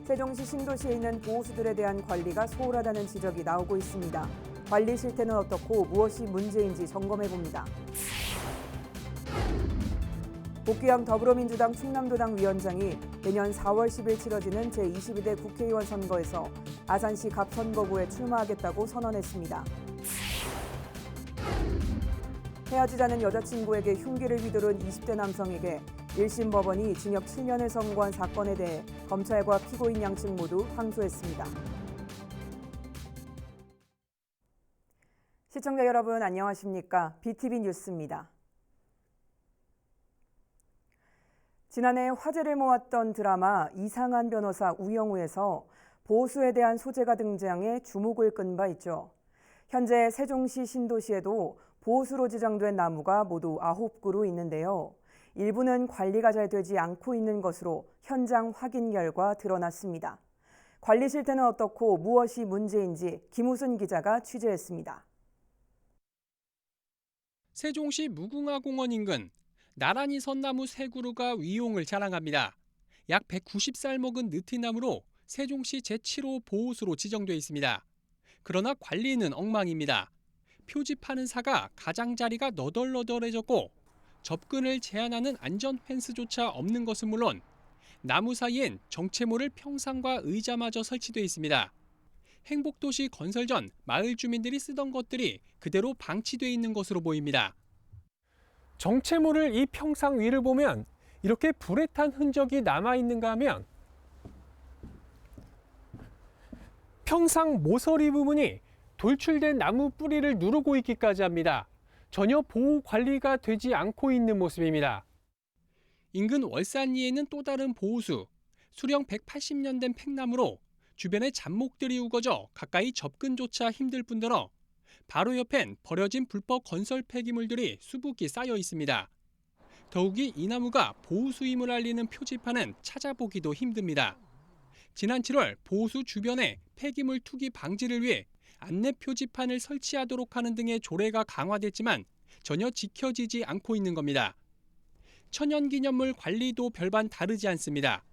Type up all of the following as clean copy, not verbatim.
세종시 신도시에 있는 보호수들에 대한 관리가 소홀하다는 지적이 나오고 있습니다. 관리 실태는 어떻고 무엇이 문제인지 점검해봅니다. 복귀한 더불어민주당 충남도당 위원장이 내년 4월 10일 치러지는 제22대 국회의원 선거에서 아산시 갑선거구에 출마하겠다고 선언했습니다. 헤어지자는 여자친구에게 흉기를 휘두른 20대 남성에게 1심 법원이 징역 7년을 선고한 사건에 대해 검찰과 피고인 양측 모두 항소했습니다. 시청자 여러분 안녕하십니까? BTV 뉴스입니다. 지난해 화제를 모았던 드라마 이상한 변호사 우영우에서 보호수에 대한 소재가 등장해 주목을 끈 바 있죠. 현재 세종시 신도시에도 보호수로 지정된 나무가 모두 9그루 있는데요. 일부는 관리가 잘 되지 않고 있는 것으로 현장 확인 결과 드러났습니다. 관리 실태는 어떻고 무엇이 문제인지 김우순 기자가 취재했습니다. 세종시 무궁화공원 인근 나란히 선 나무 3그루가 위용을 자랑합니다. 약 190살 먹은 느티나무로 세종시 제7호 보호수로 지정돼 있습니다. 그러나 관리는 엉망입니다. 표지파는 사가 가장자리가 너덜너덜해졌고 접근을 제한하는 안전 펜스조차 없는 것은 물론 나무 사이엔 정체모를 평상과 의자마저 설치돼 있습니다. 행복도시 건설 전 마을 주민들이 쓰던 것들이 그대로 방치돼 있는 것으로 보입니다. 정체모를 이 평상 위를 보면 이렇게 불에 탄 흔적이 남아있는가 하면 평상 모서리 부분이 돌출된 나무 뿌리를 누르고 있기까지 합니다. 전혀 보호 관리가 되지 않고 있는 모습입니다. 인근 월산리에는 또 다른 보호수, 수령 180년 된 팽나무로 주변에 잡목들이 우거져 가까이 접근조차 힘들 뿐더러 바로 옆엔 버려진 불법 건설 폐기물들이 수북이 쌓여 있습니다. 더욱이 이 나무가 보호수임을 알리는 표지판은 찾아보기도 힘듭니다. 지난 7월 보호수 주변에 폐기물 투기 방지를 위해 안내 표지판을 설치하도록 하는 등의 조례가 강화됐지만 전혀 지켜지지 않고 있는 겁니다. 천연기념물 관리도 별반 다르지 않습니다.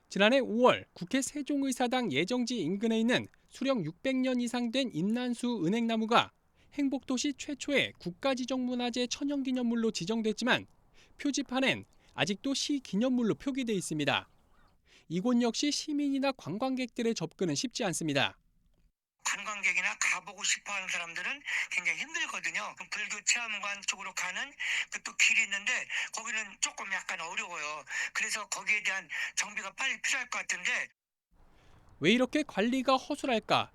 지난해 5월 국회 세종의사당 예정지 인근에 있는 수령 600년 이상 된 임난수 은행나무가 행복도시 최초의 국가지정문화재 천연기념물로 지정됐지만 표지판엔 아직도 시기념물로 표기돼 있습니다. 이곳 역시 시민이나 관광객들의 접근은 쉽지 않습니다. 관광객이나 가보고 싶어하는 사람들은 굉장히 힘들거든요. 불교 체험관 쪽으로 가는 또 길이 있는데 거기는 조금 약간 어려워요. 그래서 거기에 대한 정비가 빨리 필요할 것 같은데. 왜 이렇게 관리가 허술할까?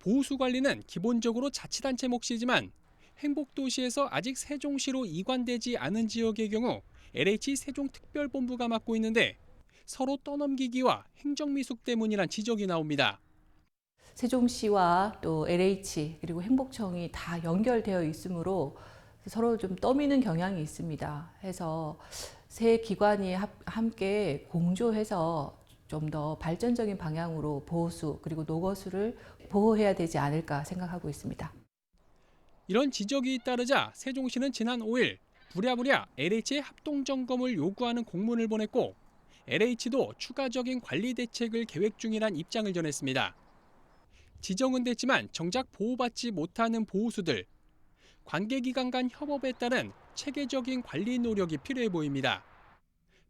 보호수 관리는 기본적으로 자치단체 몫이지만 행복도시에서 아직 세종시로 이관되지 않은 지역의 경우 LH 세종특별본부가 맡고 있는데 서로 떠넘기기와 행정미숙 때문이란 지적이 나옵니다. 세종시와 또 LH 그리고 행복청이 다 연결되어 있으므로 서로 좀 떠미는 경향이 있습니다. 해서 세 기관이 함께 공조해서 좀 더 발전적인 방향으로 보호수 그리고 녹어수를 보호해야 되지 않을까 생각하고 있습니다. 이런 지적이 잇따르자 세종시는 지난 5일 부랴부랴 LH의 합동점검을 요구하는 공문을 보냈고 LH도 추가적인 관리 대책을 계획 중이란 입장을 전했습니다. 지정은 됐지만 정작 보호받지 못하는 보호수들, 관계기관 간 협업에 따른 체계적인 관리 노력이 필요해 보입니다.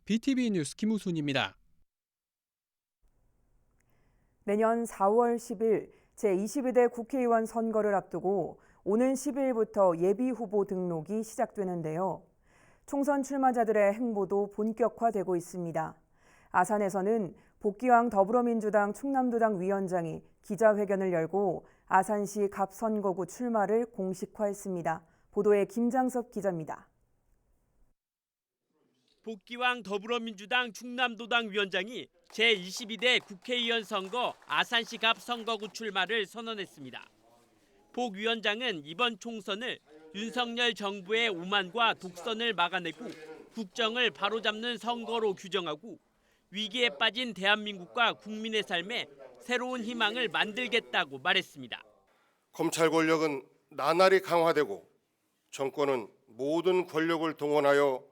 BTV 뉴스 김우순입니다. 내년 4월 10일 제22대 국회의원 선거를 앞두고 오는 10일부터 예비후보 등록이 시작되는데요. 총선 출마자들의 행보도 본격화되고 있습니다. 아산에서는 복귀왕 더불어민주당 충남도당 위원장이 기자회견을 열고 아산시 갑선거구 출마를 공식화했습니다. 보도에 김장섭 기자입니다. 복귀왕 더불어민주당 충남도당 위원장이 제22대 국회의원 선거 아산시 갑선거구 출마를 선언했습니다. 복 위원장은 이번 총선을 윤석열 정부의 오만과 독선을 막아내고 국정을 바로잡는 선거로 규정하고 위기에 빠진 대한민국과 국민의 삶에 새로운 희망을 만들겠다고 말했습니다. 검찰 권력은 나날이 강화되고 정권은 모든 권력을 동원하여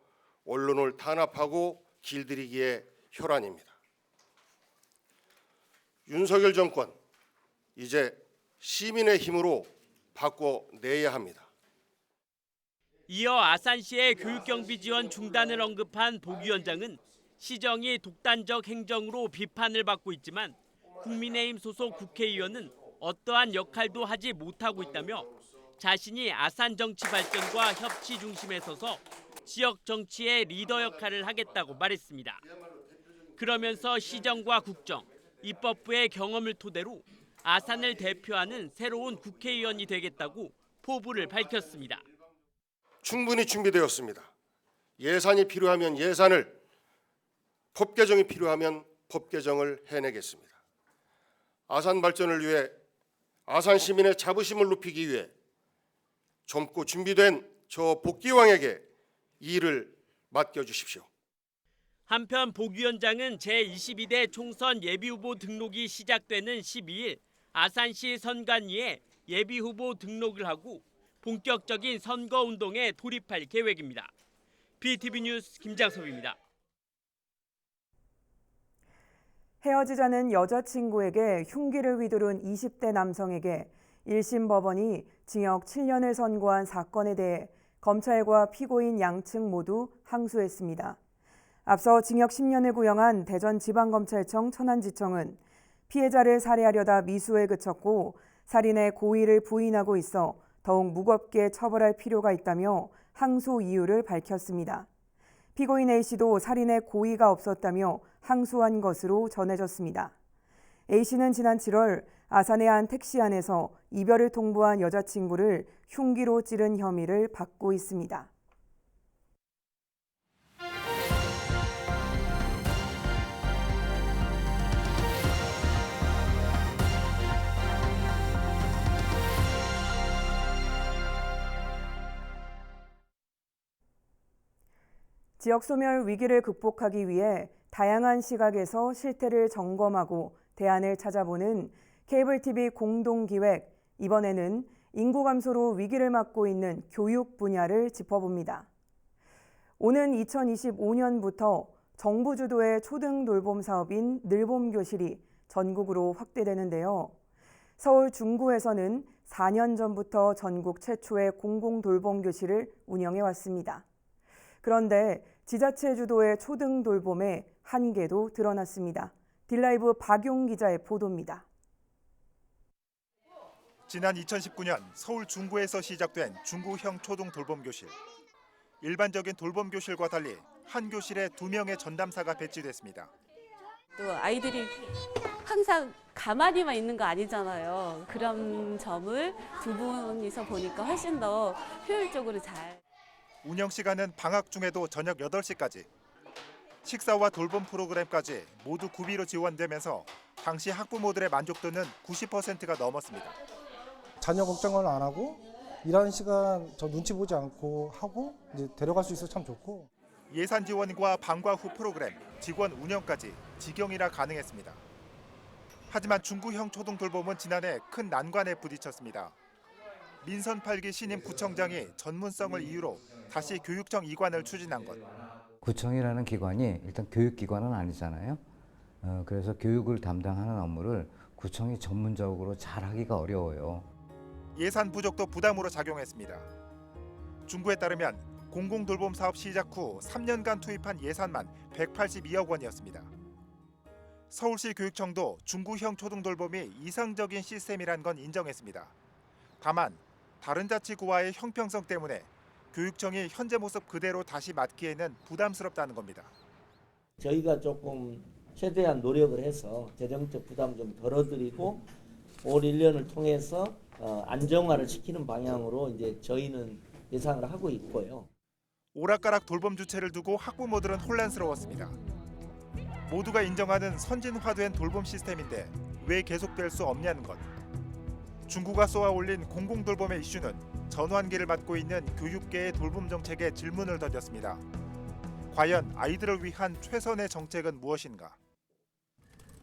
언론을 탄압하고 길들이기에 혈안입니다. 윤석열 정권 이제 시민의 힘으로 바꿔내야 합니다. 이어 아산시의 교육경비 지원 중단을 언급한 복 위원장은 시정이 독단적 행정으로 비판을 받고 있지만 국민의힘 소속 국회의원은 어떠한 역할도 하지 못하고 있다며 자신이 아산 정치 발전과 협치 중심에 서서 지역 정치의 리더 역할을 하겠다고 말했습니다. 그러면서 시정과 국정, 입법부의 경험을 토대로 아산을 대표하는 새로운 국회의원이 되겠다고 포부를 밝혔습니다. 충분히 준비되었습니다. 예산이 필요하면 예산을, 법 개정이 필요하면 법 개정을 해내겠습니다. 아산 발전을 위해 아산 시민의 자부심을 높이기 위해 젊고 준비된 저 복귀왕에게 이 일을 맡겨주십시오. 한편 복 위원장은 제22대 총선 예비후보 등록이 시작되는 12일 아산시 선관위에 예비후보 등록을 하고 본격적인 선거운동에 돌입할 계획입니다. BTV 뉴스 김장섭입니다. 헤어지자는 여자친구에게 흉기를 휘두른 20대 남성에게 1심 법원이 징역 7년을 선고한 사건에 대해 검찰과 피고인 양측 모두 항소했습니다. 앞서 징역 10년을 구형한 대전지방검찰청 천안지청은 피해자를 살해하려다 미수에 그쳤고 살인의 고의를 부인하고 있어 더욱 무겁게 처벌할 필요가 있다며 항소 이유를 밝혔습니다. 피고인 A씨도 살인의 고의가 없었다며 항소한 것으로 전해졌습니다. A씨는 지난 7월 아산의 한 택시 안에서 이별을 통보한 여자친구를 흉기로 찌른 혐의를 받고 있습니다. 지역 소멸 위기를 극복하기 위해 다양한 시각에서 실태를 점검하고 대안을 찾아보는 케이블 TV 공동기획, 이번에는 인구 감소로 위기를 맞고 있는 교육 분야를 짚어봅니다. 오는 2025년부터 정부 주도의 초등 돌봄 사업인 늘봄교실이 전국으로 확대되는데요. 서울 중구에서는 4년 전부터 전국 최초의 공공돌봄교실을 운영해 왔습니다. 그런데 지자체 주도의 초등 돌봄의 한계도 드러났습니다. 딜라이브 박용 기자의 보도입니다. 지난 2019년 서울 중구에서 시작된 중구형 초등 돌봄교실. 일반적인 돌봄교실과 달리 한 교실에 2명의 전담사가 배치됐습니다. 또 아이들이 항상 가만히만 있는 거 아니잖아요. 그런 점을 두 분이서 보니까 훨씬 더 효율적으로 잘. 운영 시간은 방학 중에도 저녁 8시까지. 식사와 돌봄 프로그램까지 모두 구비로 지원되면서 당시 학부모들의 만족도는 90%가 넘었습니다. 자녀 걱정을 안 하고 일하는 시간 저 눈치 보지 않고 하고 이제 데려갈 수 있어서 참 좋고. 예산 지원과 방과 후 프로그램, 직원 운영까지 직영이라 가능했습니다. 하지만 중구형 초등 돌봄은 지난해 큰 난관에 부딪혔습니다. 민선 8기 신임 구청장이 전문성을 이유로 다시 교육청 이관을 추진한 것. 구청이라는 기관이 일단 교육기관은 아니잖아요. 그래서 교육을 담당하는 업무를 구청이 전문적으로 잘하기가 어려워요. 예산 부족도 부담으로 작용했습니다. 중구에 따르면 공공돌봄 사업 시작 후 3년간 투입한 예산만 182억 원이었습니다. 서울시 교육청도 중구형 초등돌봄이 이상적인 시스템이란 건 인정했습니다. 다만 다른 자치구와의 형평성 때문에 교육청이 현재 모습 그대로 다시 맡기에는 부담스럽다는 겁니다. 저희가 조금 최대한 노력을 해서 재정적 부담 좀 덜어드리고 올 1년을 통해서 안정화를 시키는 방향으로 이제 저희는 예상을 하고 있고요. 오락가락 돌봄 주체를 두고 학부모들은 혼란스러웠습니다. 모두가 인정하는 선진화된 돌봄 시스템인데 왜 계속될 수 없냐는 것. 중구가 쏘아올린 공공돌봄의 이슈는 전환기를 맞고 있는 교육계의 돌봄 정책에 질문을 던졌습니다. 과연 아이들을 위한 최선의 정책은 무엇인가?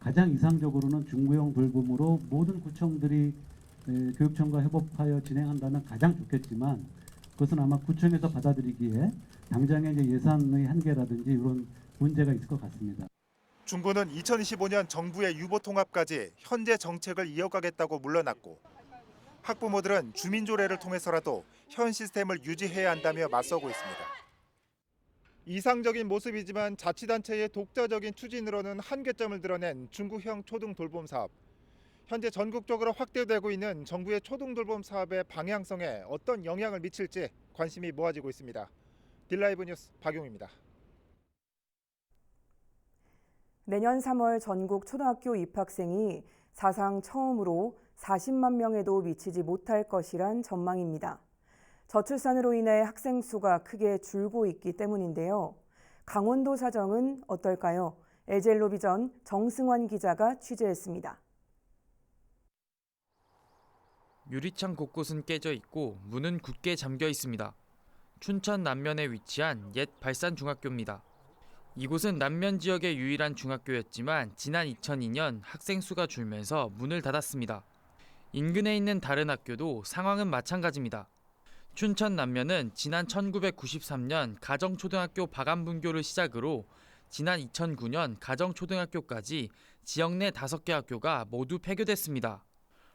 가장 이상적으로는 중구형 돌봄으로 모든 구청들이 교육청과 협업하여 진행한다면 가장 좋겠지만 그것은 아마 구청에서 받아들이기에 당장의 이제 예산의 한계라든지 이런 문제가 있을 것 같습니다. 중부는 2025년 정부의 유보 통합까지 현재 정책을 이어가겠다고 물러났고 학부모들은 주민조례를 통해서라도 현 시스템을 유지해야 한다며 맞서고 있습니다. 이상적인 모습이지만 자치단체의 독자적인 추진으로는 한계점을 드러낸 중구형 초등돌봄 사업. 현재 전국적으로 확대되고 있는 정부의 초등돌봄 사업의 방향성에 어떤 영향을 미칠지 관심이 모아지고 있습니다. 딜라이브 뉴스 박용입니다. 내년 3월 전국 초등학교 입학생이 사상 처음으로 40만 명에도 미치지 못할 것이란 전망입니다. 저출산으로 인해 학생 수가 크게 줄고 있기 때문인데요. 강원도 사정은 어떨까요? LG엘로비전 정승환 기자가 취재했습니다. 유리창 곳곳은 깨져 있고 문은 굳게 잠겨 있습니다. 춘천 남면에 위치한 옛 발산중학교입니다. 이곳은 남면 지역의 유일한 중학교였지만 지난 2002년 학생 수가 줄면서 문을 닫았습니다. 인근에 있는 다른 학교도 상황은 마찬가지입니다. 춘천 남면은 지난 1993년 가정초등학교 박안분교를 시작으로 지난 2009년 가정초등학교까지 지역 내 5개 학교가 모두 폐교됐습니다.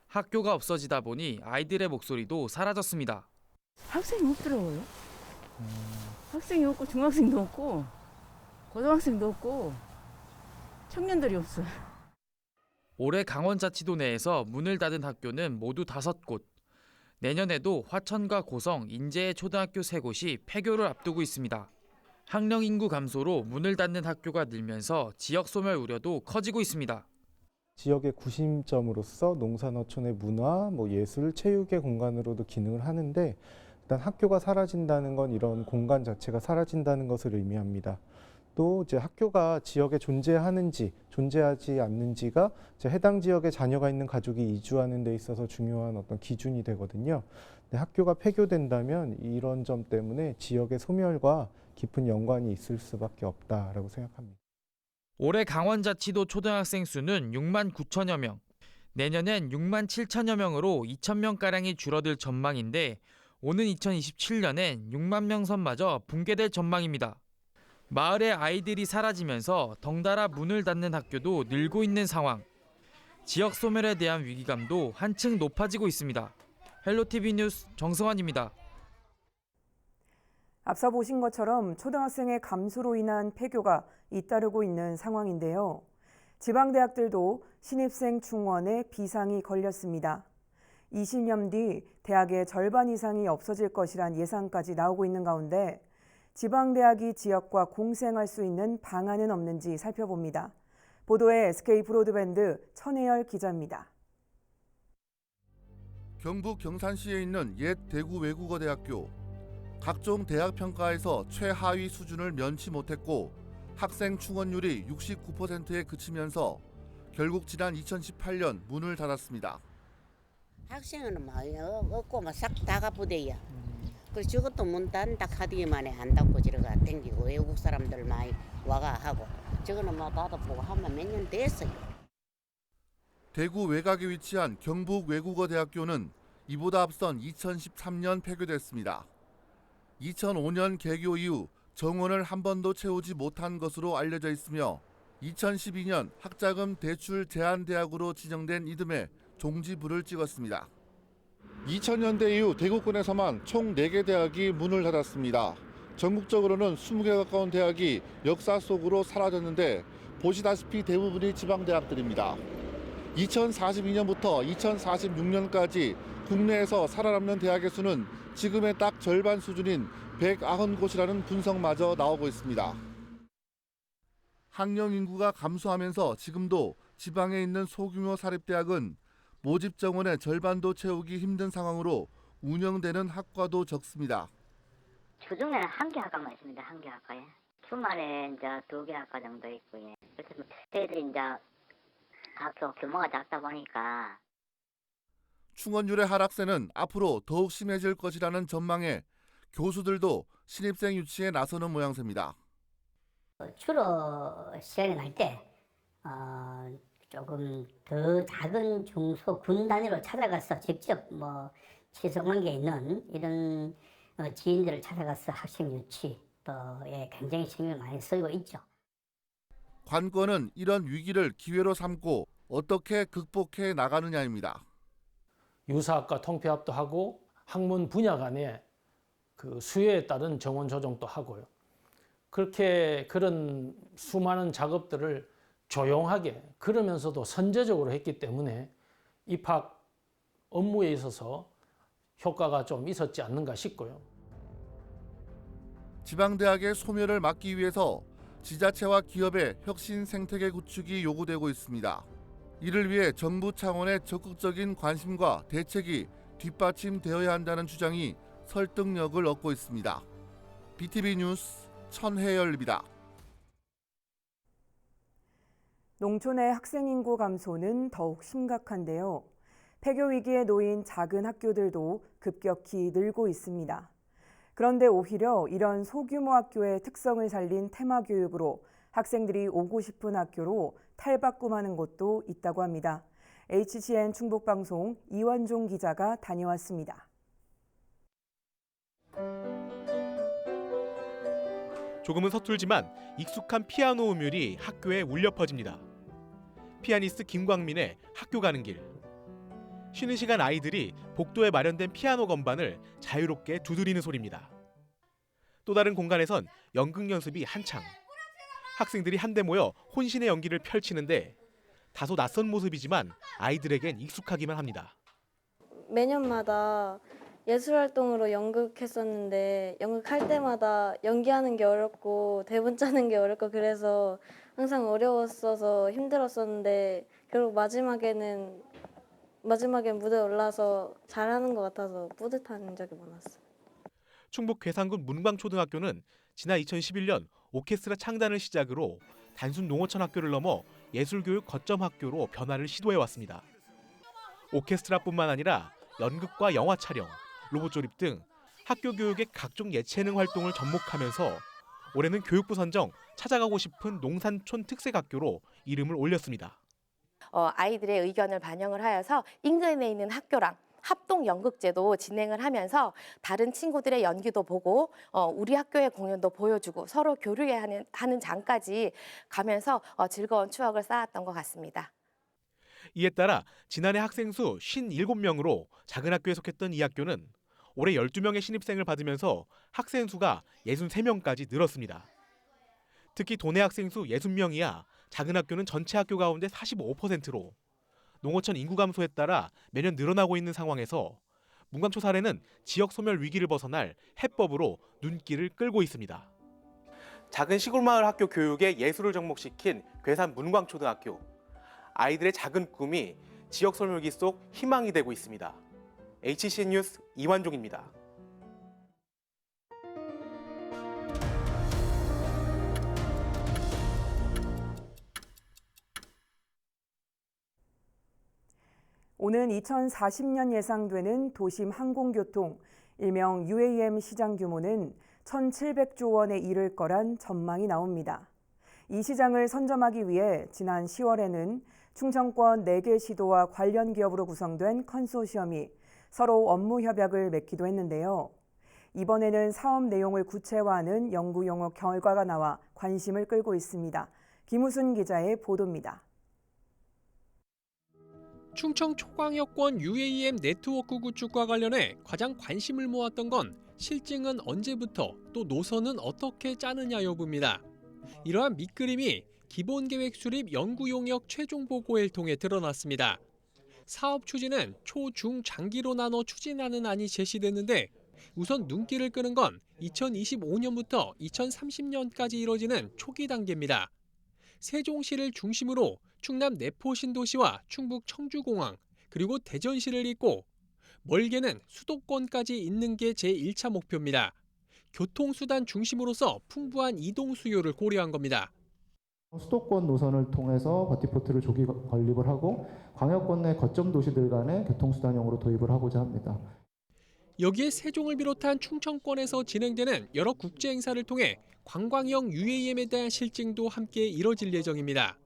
학교가 없어지다 보니 아이들의 목소리도 사라졌습니다. 학생이 없더라고요. 학생이 없고 중학생도 없고 고등학생도 없고 청년들이 없어요. 올해 강원자치도 내에서 문을 닫은 학교는 모두 5곳. 내년에도 화천과 고성, 인제의 초등학교 3곳이 폐교를 앞두고 있습니다. 학령 인구 감소로 문을 닫는 학교가 늘면서 지역 소멸 우려도 커지고 있습니다. 지역의 구심점으로서 농산어촌의 문화, 예술, 체육의 공간으로도 기능을 하는데 일단 학교가 사라진다는 건 이런 공간 자체가 사라진다는 것을 의미합니다. 또 이제 학교가 지역에 존재하는지 존재하지 않는지가 이제 해당 지역에 자녀가 있는 가족이 이주하는 데 있어서 중요한 어떤 기준이 되거든요. 근데 학교가 폐교된다면 이런 점 때문에 지역의 소멸과 깊은 연관이 있을 수밖에 없다라고 생각합니다. 올해 강원자치도 초등학생 수는 6만 9천여 명, 내년엔 6만 7천여 명으로 2천 명가량이 줄어들 전망인데 오는 2027년엔 6만 명 선마저 붕괴될 전망입니다. 마을의 아이들이 사라지면서 덩달아 문을 닫는 학교도 늘고 있는 상황. 지역 소멸에 대한 위기감도 한층 높아지고 있습니다. 헬로티비 뉴스 정승환입니다. 앞서 보신 것처럼 초등학생의 감소로 인한 폐교가 잇따르고 있는 상황인데요. 지방대학들도 신입생 충원에 비상이 걸렸습니다. 20년 뒤 대학의 절반 이상이 없어질 것이란 예상까지 나오고 있는 가운데 지방대학이 지역과 공생할 수 있는 방안은 없는지 살펴봅니다. 보도에 SK 브로드밴드 천혜열 기자입니다. 경북 경산시에 있는 옛 대구 외국어대학교. 각종 대학 평가에서 최하위 수준을 면치 못했고 학생 충원율이 69%에 그치면서 결국 지난 2018년 문을 닫았습니다. 학생은 없고 싹 다 가부대야. 그래서 저것도 문 닫는다 하기만에 안 닫고 저러가 댕기고 외국 사람들 많이 와가 하고 저거는 닫아보고 하면 몇 년 됐어요. 대구 외곽에 위치한 경북 외국어대학교는 이보다 앞선 2013년 폐교됐습니다. 2005년 개교 이후 정원을 한 번도 채우지 못한 것으로 알려져 있으며 2012년 학자금 대출 제한대학으로 지정된 이듬해 종지부를 찍었습니다. 2000년대 이후 대구권에서만 총 4개 대학이 문을 닫았습니다. 전국적으로는 20개 가까운 대학이 역사 속으로 사라졌는데 보시다시피 대부분이 지방대학들입니다. 2042년부터 2046년까지 국내에서 살아남는 대학의 수는 지금의 딱 절반 수준인 190곳이라는 분석마저 나오고 있습니다. 학령 인구가 감소하면서 지금도 지방에 있는 소규모 사립대학은 모집 정원의 절반도 채우기 힘든 상황으로 운영되는 학과도 적습니다. 주중에는 1개 학과만 있습니다. 1개 학과에. 주말에 이제 2개 학과 정도 있고요. 그래서 애들이 이제 학교 규모가 작다 보니까 충원율의 하락세는 앞으로 더욱 심해질 것이라는 전망에 교수들도 신입생 유치에 나서는 모양새입니다. 주로 시간이 날 때 조금 더 작은 중소 군 단위로 찾아가서 직접 치성관계에 있는 이런 지인들을 찾아가서 학생 유치에 굉장히 신경을 많이 쓰고 있죠. 관건은 이런 위기를 기회로 삼고 어떻게 극복해 나가느냐입니다. 유사학과 통폐합도 하고 학문 분야 간에 그 수요에 따른 정원 조정도 하고요. 그렇게 그런 수많은 작업들을 조용하게 그러면서도 선제적으로 했기 때문에 입학 업무에 있어서 효과가 좀 있었지 않는가 싶고요. 지방대학의 소멸을 막기 위해서 지자체와 기업의 혁신 생태계 구축이 요구되고 있습니다. 이를 위해 정부 차원의 적극적인 관심과 대책이 뒷받침되어야 한다는 주장이 설득력을 얻고 있습니다. BTV 뉴스 천혜열입니다. 농촌의 학생 인구 감소는 더욱 심각한데요. 폐교 위기에 놓인 작은 학교들도 급격히 늘고 있습니다. 그런데 오히려 이런 소규모 학교의 특성을 살린 테마 교육으로 학생들이 오고 싶은 학교로 탈바꿈하는 곳도 있다고 합니다. HCN 충북방송 이완종 기자가 다녀왔습니다. 조금은 서툴지만 익숙한 피아노 음율이 학교에 울려 퍼집니다. 피아니스트 김광민의 학교 가는 길. 쉬는 시간 아이들이 복도에 마련된 피아노 건반을 자유롭게 두드리는 소리입니다. 또 다른 공간에선 연극 연습이 한창. 학생들이 한데 모여 혼신의 연기를 펼치는데 다소 낯선 모습이지만 아이들에겐 익숙하기만 합니다. 매년마다 예술활동으로 연극했었는데 연극할 때마다 연기하는 게 어렵고 대본 짜는 게 어렵고 그래서 항상 어려웠어서 힘들었었는데 결국 마지막엔 무대에 올라서 잘하는 것 같아서 뿌듯한 적이 많았어요. 충북 괴산군 문광초등학교는 지난 2011년 오케스트라 창단을 시작으로 단순 농어촌 학교를 넘어 예술교육 거점 학교로 변화를 시도해왔습니다. 오케스트라뿐만 아니라 연극과 영화 촬영, 로봇 조립 등 학교 교육의 각종 예체능 활동을 접목하면서 올해는 교육부 선정 찾아가고 싶은 농산촌 특색학교로 이름을 올렸습니다. 아이들의 의견을 반영을 하여서 인근에 있는 학교랑 합동 연극제도 진행을 하면서 다른 친구들의 연기도 보고 우리 학교의 공연도 보여주고 서로 교류하는 장까지 가면서 즐거운 추억을 쌓았던 것 같습니다. 이에 따라 지난해 학생 수 57명으로 작은 학교에 속했던 이 학교는 올해 12명의 신입생을 받으면서 학생 수가 63명까지 늘었습니다. 특히 도내 학생 수 60명이야 작은 학교는 전체 학교 가운데 45%로 농어촌 인구 감소에 따라 매년 늘어나고 있는 상황에서 문광초 사례는 지역 소멸 위기를 벗어날 해법으로 눈길을 끌고 있습니다. 작은 시골 마을 학교 교육에 예술을 접목시킨 괴산 문광초등학교. 아이들의 작은 꿈이 지역 소멸 위기 속 희망이 되고 있습니다. HCN 뉴스 이완종입니다. 오는 2040년 예상되는 도심 항공교통, 일명 UAM 시장 규모는 1,700조 원에 이를 거란 전망이 나옵니다. 이 시장을 선점하기 위해 지난 10월에는 충청권 4개 시도와 관련 기업으로 구성된 컨소시엄이 서로 업무 협약을 맺기도 했는데요. 이번에는 사업 내용을 구체화하는 연구 용어 결과가 나와 관심을 끌고 있습니다. 김우순 기자의 보도입니다. 충청 초광역권 UAM 네트워크 구축과 관련해 가장 관심을 모았던 건 실증은 언제부터 또 노선은 어떻게 짜느냐 여부입니다. 이러한 밑그림이 기본계획 수립 연구용역 최종 보고를 통해 드러났습니다. 사업 추진은 초, 중, 장기로 나눠 추진하는 안이 제시됐는데 우선 눈길을 끄는 건 2025년부터 2030년까지 이뤄지는 초기 단계입니다. 세종시를 중심으로 충남 내포 신도시와 충북 청주공항 그리고 대전시를 잇고 멀게는 수도권까지 잇는 게 제1차 목표입니다. 교통수단 중심으로서 풍부한 이동 수요를 고려한 겁니다. 수도권 노선을 통해서 버티포트를 조기 건립을 하고 광역권 내 거점 도시들 간의 교통수단용으로 도입을 하고자 합니다. 여기에 세종을 비롯한 충청권에서 진행되는 여러 국제 행사를 통해 관광형 UAM에 대한 실증도 함께 이뤄질 예정입니다.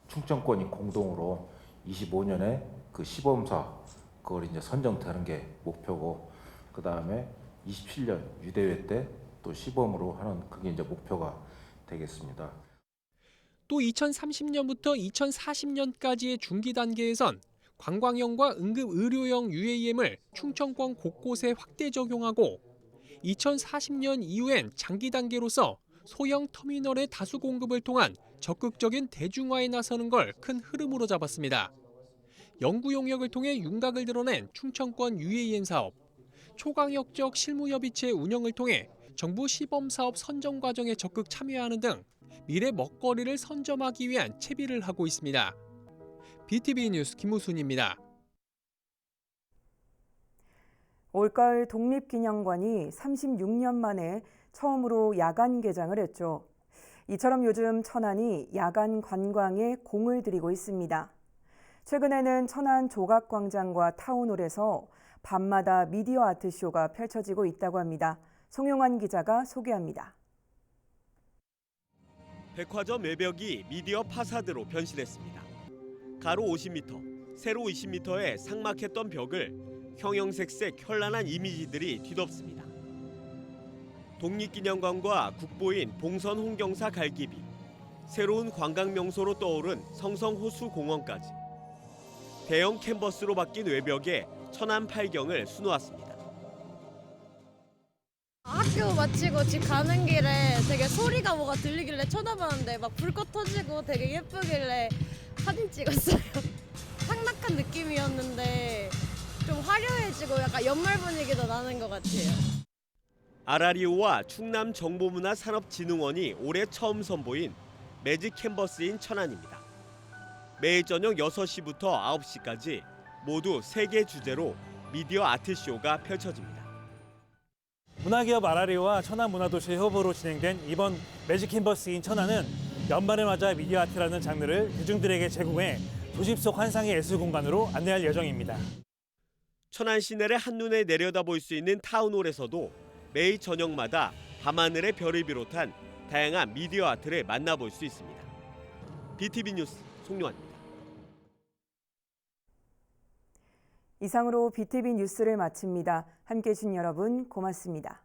충청권이 공동으로 25년에 그 시범사 그걸 이제 선정되는 게 목표고 그 다음에 27년 유대회 때 또 시범으로 하는 그게 이제 목표가 되겠습니다. 또 2030년부터 2040년까지의 중기 단계에선 관광형과 응급의료형 UAM을 충청권 곳곳에 확대 적용하고 2040년 이후엔 장기 단계로서 소형 터미널의 다수 공급을 통한 적극적인 대중화에 나서는 걸 큰 흐름으로 잡았습니다. 연구 용역을 통해 윤곽을 드러낸 충청권 UAM 사업, 초강력적 실무협의체 운영을 통해 정부 시범사업 선정 과정에 적극 참여하는 등 미래 먹거리를 선점하기 위한 채비를 하고 있습니다. BTV 뉴스 김우순입니다. 올가을 독립기념관이 36년 만에 처음으로 야간 개장을 했죠. 이처럼 요즘 천안이 야간 관광에 공을 들이고 있습니다. 최근에는 천안 조각광장과 타운홀에서 밤마다 미디어 아트쇼가 펼쳐지고 있다고 합니다. 송용환 기자가 소개합니다. 백화점 외벽이 미디어 파사드로 변신했습니다. 가로 50m, 세로 20m의 삭막했던 벽을 형형색색 현란한 이미지들이 뒤덮습니다. 독립기념관과 국보인 봉선 홍경사 갈기비, 새로운 관광 명소로 떠오른 성성호수공원까지 대형 캔버스로 바뀐 외벽에 천안 팔경을 수놓았습니다. 학교 마치고 집 가는 길에 되게 소리가 뭐가 들리길래 쳐다봤는데 막 불꽃 터지고 되게 예쁘길래 사진 찍었어요. 상낙한 느낌이었는데 좀 화려해지고 약간 연말 분위기도 나는 것 같아요. 아라리오와 충남 정보문화산업진흥원이 올해 처음 선보인 매직 캔버스인 천안입니다. 매일 저녁 6시부터 9시까지 모두 3개 주제로 미디어 아트쇼가 펼쳐집니다. 문화기업 아라리오와 천안문화도시 협업으로 진행된 이번 매직 캔버스인 천안은 연말을 맞아 미디어 아트라는 장르를 대중들에게 제공해 도심 속 환상의 예술 공간으로 안내할 예정입니다. 천안 시내를 한눈에 내려다볼 수 있는 타운홀에서도 매일 저녁마다 밤하늘의 별을 비롯한 다양한 미디어 아트를 만나볼 수 있습니다. BTV 뉴스 송요한입니다. 이상으로 BTV 뉴스를 마칩니다. 함께해 주신 여러분 고맙습니다.